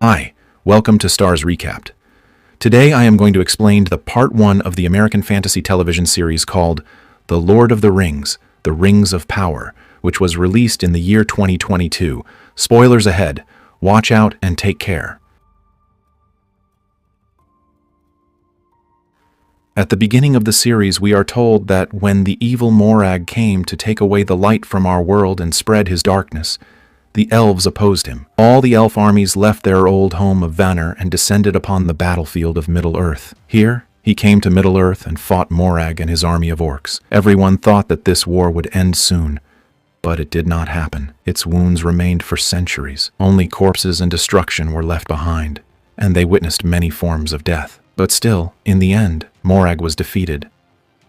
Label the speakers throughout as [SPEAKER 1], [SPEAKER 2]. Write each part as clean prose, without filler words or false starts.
[SPEAKER 1] Hi, welcome to Starz Recapped. Today I am going to explain the part 1 of the American fantasy television series called The Lord of the Rings, The Rings of Power, which was released in the year 2022. Spoilers ahead. Watch out and take care. At the beginning of the series, we are told that when the evil Morag came to take away the light from our world and spread his darkness, the elves opposed him. All the elf armies left their old home of Vanir and descended upon the battlefield of Middle-earth. Here, he came to Middle-earth and fought Morag and his army of orcs. Everyone thought that this war would end soon, but it did not happen. Its wounds remained for centuries. Only corpses and destruction were left behind, and they witnessed many forms of death. But still, in the end, Morag was defeated.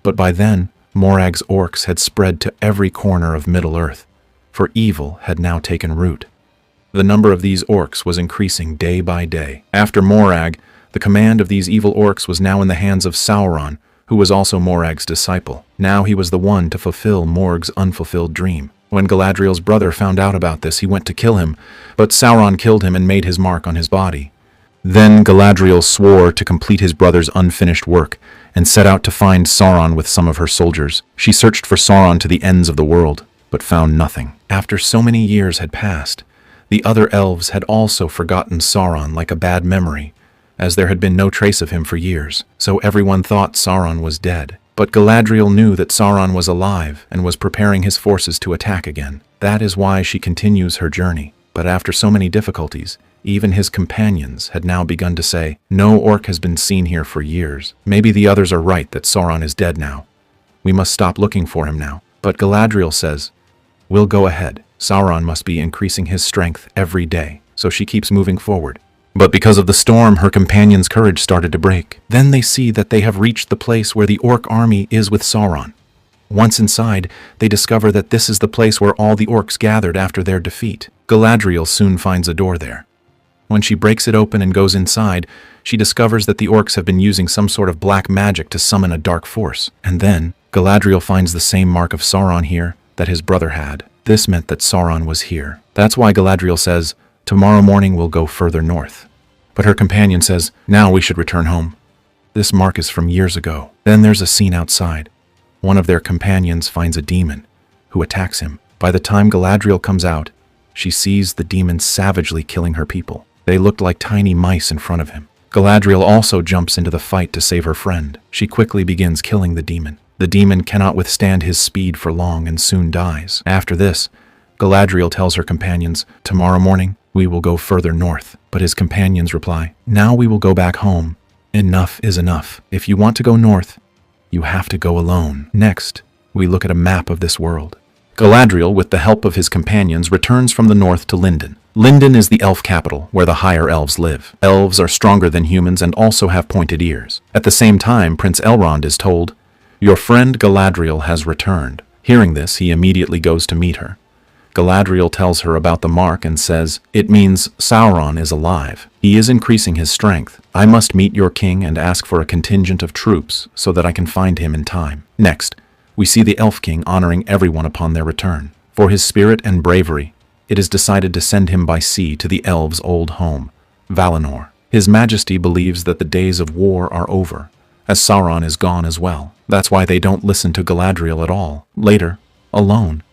[SPEAKER 1] But by then, Morag's orcs had spread to every corner of Middle-earth, for evil had now taken root. The number of these orcs was increasing day by day. After Morag, the command of these evil orcs was now in the hands of Sauron, who was also Morag's disciple. Now he was the one to fulfill Morg's unfulfilled dream. When Galadriel's brother found out about this, he went to kill him, but Sauron killed him and made his mark on his body. Then Galadriel swore to complete his brother's unfinished work and set out to find Sauron with some of her soldiers. She searched for Sauron to the ends of the world, but found nothing. After so many years had passed, the other elves had also forgotten Sauron like a bad memory, as there had been no trace of him for years. So everyone thought Sauron was dead. But Galadriel knew that Sauron was alive and was preparing his forces to attack again. That is why she continues her journey. But after so many difficulties, even his companions had now begun to say, "No orc has been seen here for years. Maybe the others are right that Sauron is dead now. We must stop looking for him now." But Galadriel says, "We'll go ahead. Sauron must be increasing his strength every day." So she keeps moving forward. But because of the storm, her companions' courage started to break. Then they see that they have reached the place where the orc army is with Sauron. Once inside, they discover that this is the place where all the orcs gathered after their defeat. Galadriel soon finds a door there. When she breaks it open and goes inside, she discovers that the orcs have been using some sort of black magic to summon a dark force. And then, Galadriel finds the same mark of Sauron here that his brother had. This meant that Sauron was here. That's why Galadriel says, "Tomorrow morning we'll go further north." But her companion says, "Now we should return home. This mark is from years ago." Then there's a scene outside. One of their companions finds a demon, who attacks him. By the time Galadriel comes out, she sees the demon savagely killing her people. They looked like tiny mice in front of him. Galadriel also jumps into the fight to save her friend. She quickly begins killing the demon. The demon cannot withstand his speed for long and soon dies. After this, Galadriel tells her companions, "Tomorrow morning, we will go further north." But his companions reply, "Now we will go back home. Enough is enough. If you want to go north, you have to go alone." Next, we look at a map of this world. Galadriel, with the help of his companions, returns from the north to Lindon. Lindon is the elf capital, where the higher elves live. Elves are stronger than humans and also have pointed ears. At the same time, Prince Elrond is told, "Your friend Galadriel has returned." Hearing this, he immediately goes to meet her. Galadriel tells her about the mark and says, "It means Sauron is alive. He is increasing his strength. I must meet your king and ask for a contingent of troops so that I can find him in time." Next, we see the Elf King honoring everyone upon their return. For his spirit and bravery, it is decided to send him by sea to the elves' old home, Valinor. His Majesty believes that the days of war are over, as Sauron is gone as well. That's why they don't listen to Galadriel at all. Later, alone,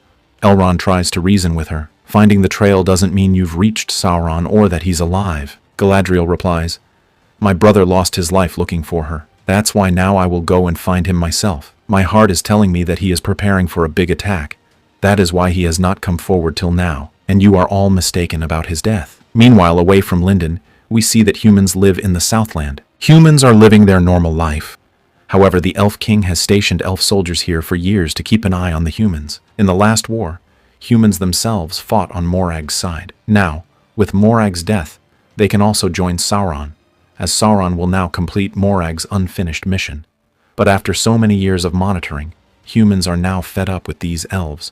[SPEAKER 1] Elrond tries to reason with her. Finding the trail doesn't mean you've reached Sauron or that he's alive. Galadriel replies, "My brother lost his life looking for her. That's why now I will go and find him myself. My heart is telling me that he is preparing for a big attack. That is why he has not come forward till now, and you are all mistaken about his death." Meanwhile, away from Lindon, we see that humans live in the Southland. Humans are living their normal life. However, the Elf King has stationed elf soldiers here for years to keep an eye on the humans. In the last war, humans themselves fought on Morag's side. Now, with Morag's death, they can also join Sauron, as Sauron will now complete Morag's unfinished mission. But after so many years of monitoring, humans are now fed up with these elves.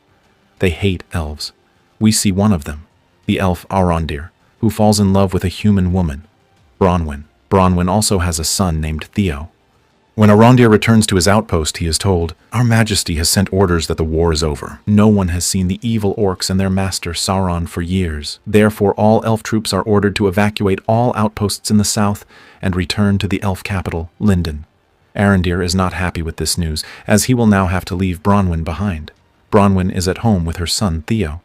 [SPEAKER 1] They hate elves. We see one of them, the elf Arondir, who falls in love with a human woman, Bronwyn. Bronwyn also has a son named Theo. When Arondir returns to his outpost, he is told, "Our Majesty has sent orders that the war is over. No one has seen the evil orcs and their master Sauron for years. Therefore, all elf troops are ordered to evacuate all outposts in the south and return to the elf capital, Lindon." Arondir is not happy with this news, as he will now have to leave Bronwyn behind. Bronwyn is at home with her son Theo.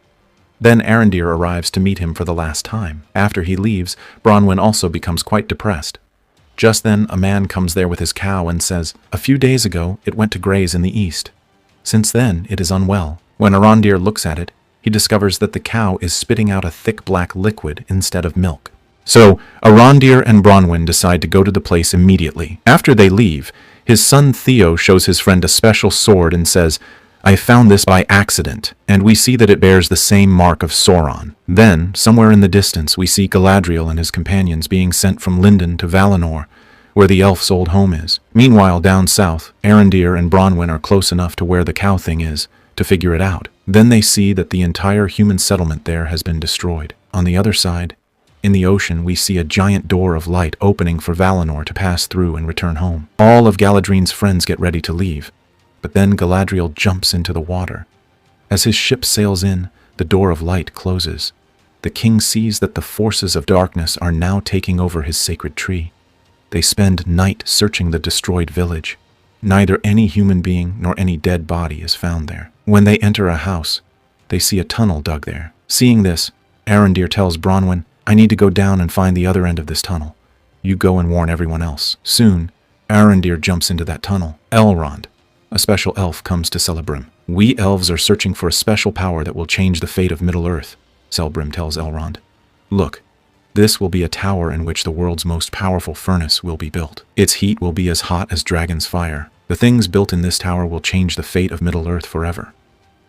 [SPEAKER 1] Then Arondir arrives to meet him for the last time. After he leaves, Bronwyn also becomes quite depressed. Just then, a man comes there with his cow and says, "A few days ago, it went to graze in the east. Since then, it is unwell." When Arondir looks at it, he discovers that the cow is spitting out a thick black liquid instead of milk. So, Arondir and Bronwyn decide to go to the place immediately. After they leave, his son Theo shows his friend a special sword and says, "I found this by accident," and we see that it bears the same mark of Sauron. Then, somewhere in the distance, we see Galadriel and his companions being sent from Lindon to Valinor, where the elf's old home is. Meanwhile, down south, Arondir and Bronwyn are close enough to where the cow thing is to figure it out. Then they see that the entire human settlement there has been destroyed. On the other side, in the ocean, we see a giant door of light opening for Valinor to pass through and return home. All of Galadriel's friends get ready to leave. But then Galadriel jumps into the water. As his ship sails in, the door of light closes. The king sees that the forces of darkness are now taking over his sacred tree. They spend night searching the destroyed village. Neither any human being nor any dead body is found there. When they enter a house, they see a tunnel dug there. Seeing this, Arondir tells Bronwyn, "I need to go down and find the other end of this tunnel. You go and warn everyone else." Soon, Arondir jumps into that tunnel. Elrond, a special elf, comes to Celebrim. "We elves are searching for a special power that will change the fate of Middle-earth," Celebrim tells Elrond. "Look, this will be a tower in which the world's most powerful furnace will be built. Its heat will be as hot as dragon's fire. The things built in this tower will change the fate of Middle-earth forever.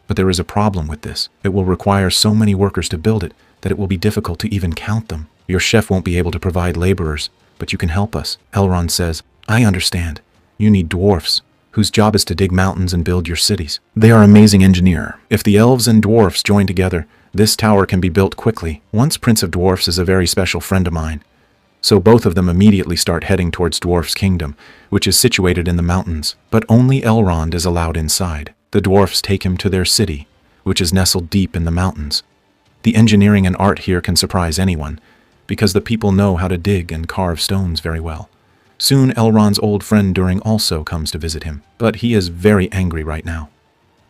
[SPEAKER 1] But there is a problem with this. It will require so many workers to build it that it will be difficult to even count them. Your chef won't be able to provide laborers, but you can help us." Elrond says, "I understand. You need dwarfs, whose job is to dig mountains and build your cities. They are amazing engineers. If the elves and dwarfs join together, this tower can be built quickly. Once Prince of Dwarfs is a very special friend of mine." So both of them immediately start heading towards Dwarf's kingdom, which is situated in the mountains. But only Elrond is allowed inside. The dwarfs take him to their city, which is nestled deep in the mountains. The engineering and art here can surprise anyone, because the people know how to dig and carve stones very well. Soon Elrond's old friend Durin also comes to visit him, but he is very angry right now.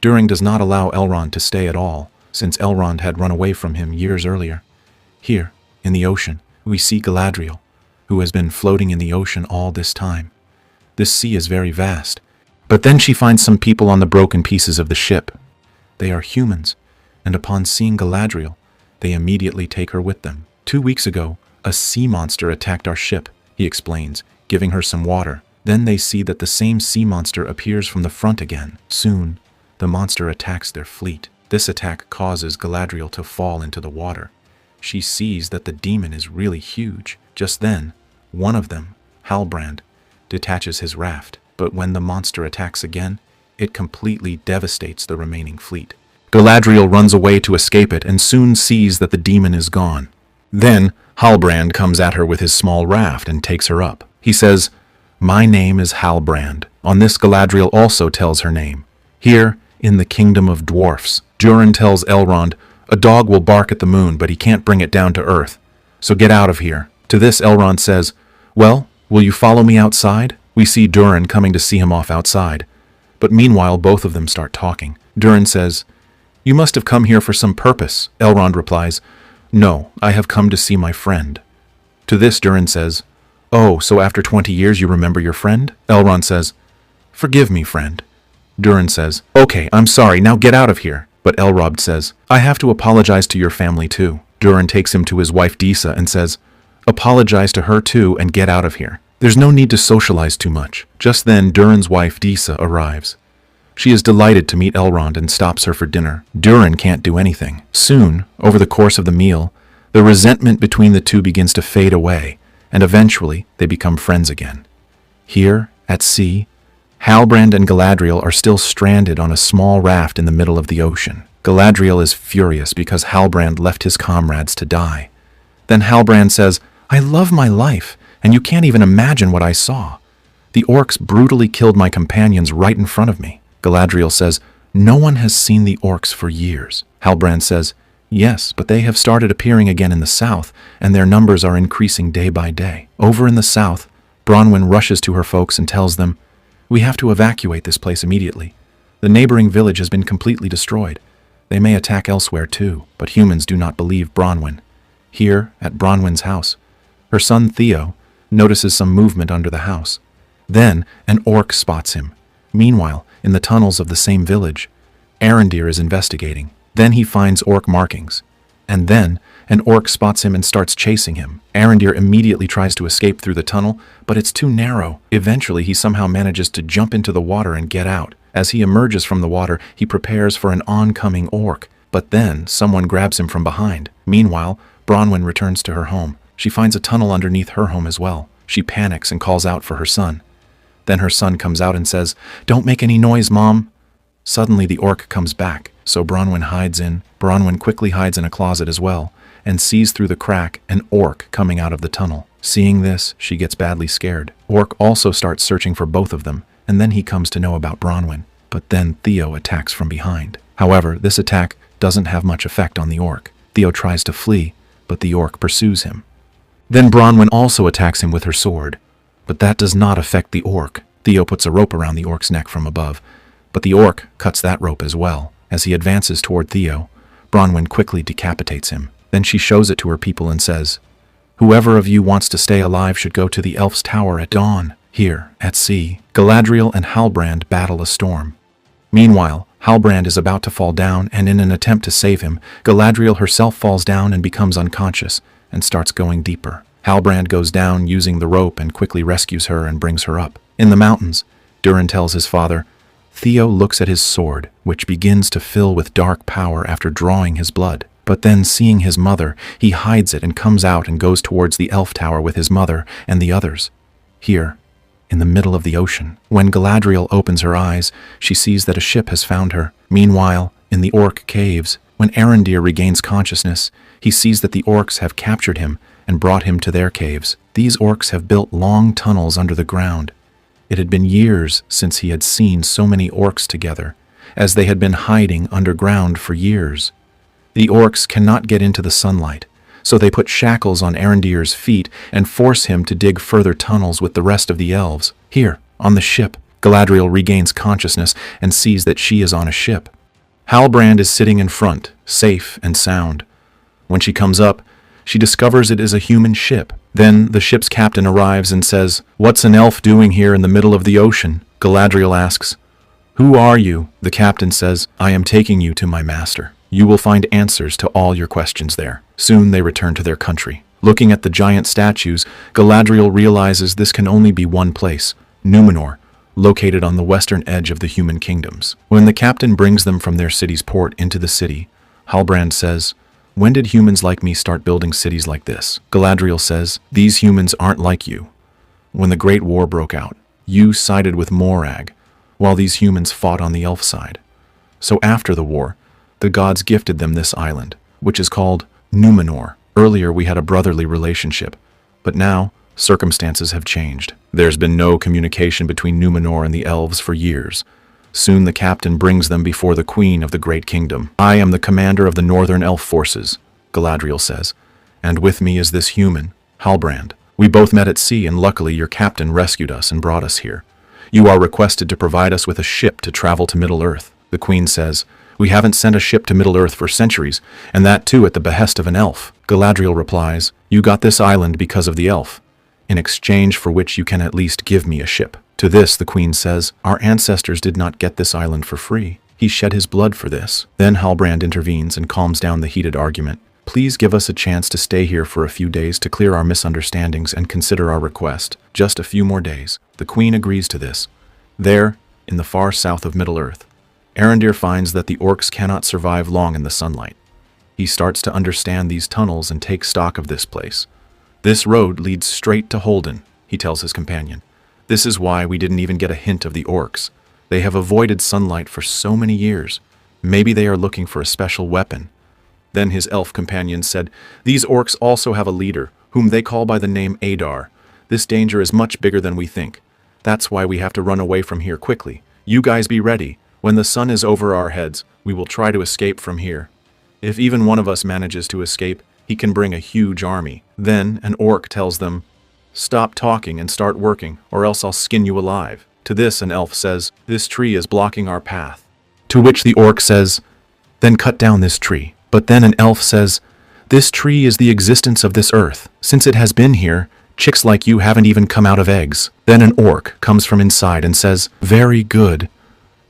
[SPEAKER 1] Durin does not allow Elrond to stay at all, since Elrond had run away from him years earlier. Here, in the ocean, we see Galadriel, who has been floating in the ocean all this time. This sea is very vast, but then she finds some people on the broken pieces of the ship. They are humans, and upon seeing Galadriel, they immediately take her with them. 2 weeks ago, a sea monster attacked our ship, he explains, giving her some water. Then they see that the same sea monster appears from the front again. Soon, the monster attacks their fleet. This attack causes Galadriel to fall into the water. She sees that the demon is really huge. Just then, one of them, Halbrand, detaches his raft. But when the monster attacks again, it completely devastates the remaining fleet. Galadriel runs away to escape it and soon sees that the demon is gone. Then, Halbrand comes at her with his small raft and takes her up. He says, "My name is Halbrand." On this, Galadriel also tells her name. Here, in the kingdom of dwarfs, Durin tells Elrond, "A dog will bark at the moon, but he can't bring it down to earth. So get out of here." To this, Elrond says, "Well, will you follow me outside?" We see Durin coming to see him off outside. But meanwhile, both of them start talking. Durin says, "You must have come here for some purpose." Elrond replies, "No, I have come to see my friend." To this, Durin says, "Oh, so after 20 years you remember your friend?" Elrond says, "Forgive me, friend." Durin says, "Okay, I'm sorry, now get out of here." But Elrond says, "I have to apologize to your family too." Durin takes him to his wife Disa and says, "Apologize to her too and get out of here. There's no need to socialize too much." Just then, Durin's wife Disa arrives. She is delighted to meet Elrond and stops her for dinner. Durin can't do anything. Soon, over the course of the meal, the resentment between the two begins to fade away, and eventually they become friends again. Here, at sea, Halbrand and Galadriel are still stranded on a small raft in the middle of the ocean. Galadriel is furious because Halbrand left his comrades to die. Then Halbrand says, "I love my life, and you can't even imagine what I saw." The orcs brutally killed my companions right in front of me. Galadriel says, no one has seen the orcs for years. Halbrand says, yes, but they have started appearing again in the south, and their numbers are increasing day by day. Over in the south, Bronwyn rushes to her folks and tells them, we have to evacuate this place immediately. The neighboring village has been completely destroyed. They may attack elsewhere too, but humans do not believe Bronwyn. Here, at Bronwyn's house, her son Theo notices some movement under the house. Then, an orc spots him. Meanwhile, in the tunnels of the same village, Arondir is investigating. Then he finds orc markings. And then, an orc spots him and starts chasing him. Arondir immediately tries to escape through the tunnel, but it's too narrow. Eventually, he somehow manages to jump into the water and get out. As he emerges from the water, he prepares for an oncoming orc. But then, someone grabs him from behind. Meanwhile, Bronwyn returns to her home. She finds a tunnel underneath her home as well. She panics and calls out for her son. Then her son comes out and says, don't make any noise, Mom. Suddenly the orc comes back, so Bronwyn quickly hides in a closet as well, and sees through the crack an orc coming out of the tunnel. Seeing this, she gets badly scared. Orc also starts searching for both of them, and then he comes to know about Bronwyn. But then Theo attacks from behind. However, this attack doesn't have much effect on the orc. Theo tries to flee, but the orc pursues him. Then Bronwyn also attacks him with her sword, but that does not affect the orc. Theo puts a rope around the orc's neck from above, but the orc cuts that rope as well. As he advances toward Theo, Bronwyn quickly decapitates him. Then she shows it to her people and says, whoever of you wants to stay alive should go to the Elf's Tower at dawn. Here, at sea, Galadriel and Halbrand battle a storm. Meanwhile, Halbrand is about to fall down, and in an attempt to save him, Galadriel herself falls down and becomes unconscious and starts going deeper. Halbrand goes down using the rope and quickly rescues her and brings her up. In the mountains, Durin tells his father, Theo looks at his sword, which begins to fill with dark power after drawing his blood. But then, seeing his mother, he hides it and comes out and goes towards the Elf Tower with his mother and the others. Here, in the middle of the ocean, when Galadriel opens her eyes, she sees that a ship has found her. Meanwhile, in the orc caves, when Arondir regains consciousness, he sees that the orcs have captured him and brought him to their caves. These orcs have built long tunnels under the ground. It had been years since he had seen so many orcs together, as they had been hiding underground for years. The orcs cannot get into the sunlight, so they put shackles on Arondir's feet and force him to dig further tunnels with the rest of the elves. Here, on the ship, Galadriel regains consciousness and sees that she is on a ship. Halbrand is sitting in front, safe and sound. When she comes up, she discovers it is a human ship. Then the ship's captain arrives and says, "What's an elf doing here in the middle of the ocean?" Galadriel asks, "Who are you?" The captain says, "I am taking you to my master. You will find answers to all your questions there." Soon they return to their country. Looking at the giant statues, Galadriel realizes this can only be one place, Númenor, located on the western edge of the human kingdoms. When the captain brings them from their city's port into the city, Halbrand says, "When did humans like me start building cities like this?" Galadriel says, "These humans aren't like you. When the Great War broke out, you sided with Morag, while these humans fought on the elf side. So after the war, the gods gifted them this island, which is called Númenor. Earlier we had a brotherly relationship, but now circumstances have changed. There's been no communication between Númenor and the elves for years. Soon the captain brings them before the queen of the great kingdom. I am the commander of the northern elf forces," Galadriel says, "and with me is this human, Halbrand. We both met at sea, and luckily your captain rescued us and brought us here. You are requested to provide us with a ship to travel to Middle-earth." The queen says, "We haven't sent a ship to Middle-earth for centuries, and that too at the behest of an elf." Galadriel replies, "You got this island because of the elf, in exchange for which you can at least give me a ship." To this, the queen says, "Our ancestors did not get this island for free. He shed his blood for this." Then Halbrand intervenes and calms down the heated argument. "Please give us a chance to stay here for a few days to clear our misunderstandings and consider our request. Just a few more days." The queen agrees to this. There, in the far south of Middle-earth, Arondir finds that the orcs cannot survive long in the sunlight. He starts to understand these tunnels and take stock of this place. "This road leads straight to Holden," he tells his companion. "This is why we didn't even get a hint of the orcs. They have avoided sunlight for so many years. Maybe they are looking for a special weapon." Then his elf companion said, "These orcs also have a leader, whom they call by the name Adar. This danger is much bigger than we think. That's why we have to run away from here quickly. You guys be ready. When the sun is over our heads, we will try to escape from here. If even one of us manages to escape, he can bring a huge army. Then an orc tells them, "Stop talking and start working, or else I'll skin you alive." To this an elf says, "This tree is blocking our path." To which the orc says, "Then cut down this tree." But then an elf says, "This tree is the existence of this earth. Since it has been here, chicks like you haven't even come out of eggs." Then an orc comes from inside and says, "Very good.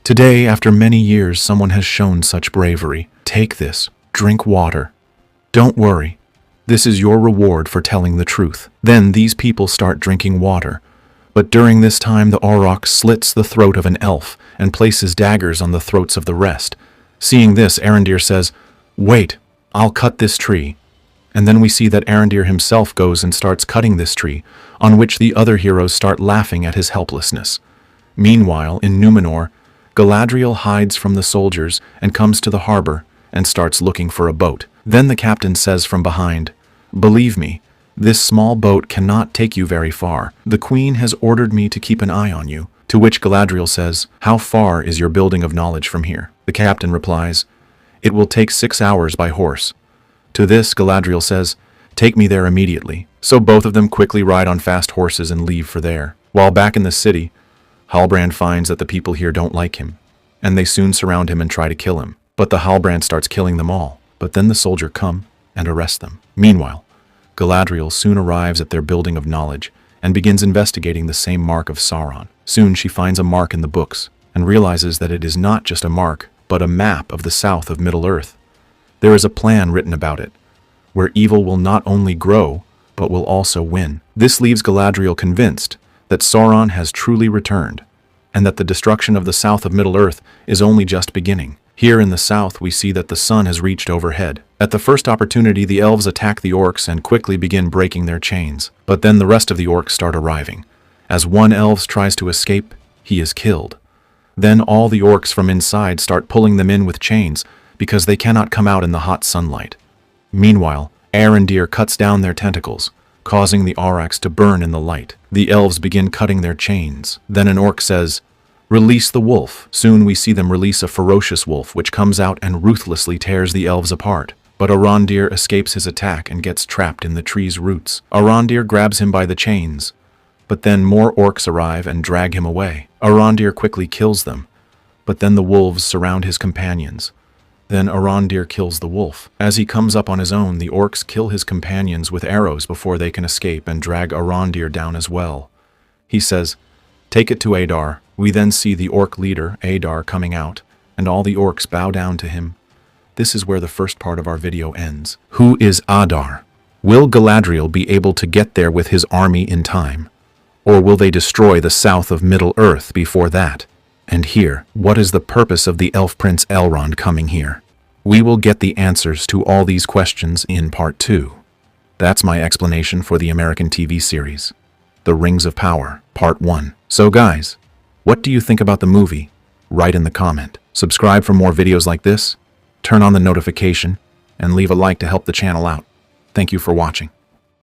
[SPEAKER 1] Today, after many years, someone has shown such bravery. Take this, drink water. Don't worry. This is your reward for telling the truth." Then these people start drinking water. But during this time the auroch slits the throat of an elf and places daggers on the throats of the rest. Seeing this, Arondir says, "Wait, I'll cut this tree." And then we see that Arondir himself goes and starts cutting this tree, on which the other heroes start laughing at his helplessness. Meanwhile, in Númenor, Galadriel hides from the soldiers and comes to the harbor and starts looking for a boat. Then the captain says from behind, "Believe me, this small boat cannot take you very far. The queen has ordered me to keep an eye on you." To which Galadriel says, "How far is your building of knowledge from here?" The captain replies, "It will take 6 hours by horse." To this Galadriel says, "Take me there immediately." So both of them quickly ride on fast horses and leave for there. While back in the city, Halbrand finds that the people here don't like him, and they soon surround him and try to kill him. But the Halbrand starts killing them all. But then the soldier come and arrest them. Meanwhile, Galadriel soon arrives at their building of knowledge and begins investigating the same mark of Sauron. Soon she finds a mark in the books and realizes that it is not just a mark, but a map of the south of Middle-earth. There is a plan written about it, where evil will not only grow, but will also win. This leaves Galadriel convinced that Sauron has truly returned, and that the destruction of the south of Middle-earth is only just beginning. Here in the south we see that the sun has reached overhead. At the first opportunity the elves attack the orcs and quickly begin breaking their chains. But then the rest of the orcs start arriving. As one elf tries to escape, he is killed. Then all the orcs from inside start pulling them in with chains because they cannot come out in the hot sunlight. Meanwhile, Arondir cuts down their tentacles, causing the aurochs to burn in the light. The elves begin cutting their chains. Then an orc says, "Release the wolf." Soon we see them release a ferocious wolf which comes out and ruthlessly tears the elves apart. But Arondir escapes his attack and gets trapped in the tree's roots. Arondir grabs him by the chains, but then more orcs arrive and drag him away. Arondir quickly kills them, but then the wolves surround his companions. Then Arondir kills the wolf. As he comes up on his own, the orcs kill his companions with arrows before they can escape and drag Arondir down as well. He says, "Take it to Adar." We then see the orc leader, Adar, coming out, and all the orcs bow down to him. This is where the first part of our video ends. Who is Adar? Will Galadriel be able to get there with his army in time? Or will they destroy the south of Middle-earth before that? And here, what is the purpose of the elf prince Elrond coming here? We will get the answers to all these questions in part 2. That's my explanation for the American TV series, The Rings of Power, Part 1. So guys, what do you think about the movie? Write in the comment. Subscribe for more videos like this, turn on the notification, and leave a like to help the channel out. Thank you for watching.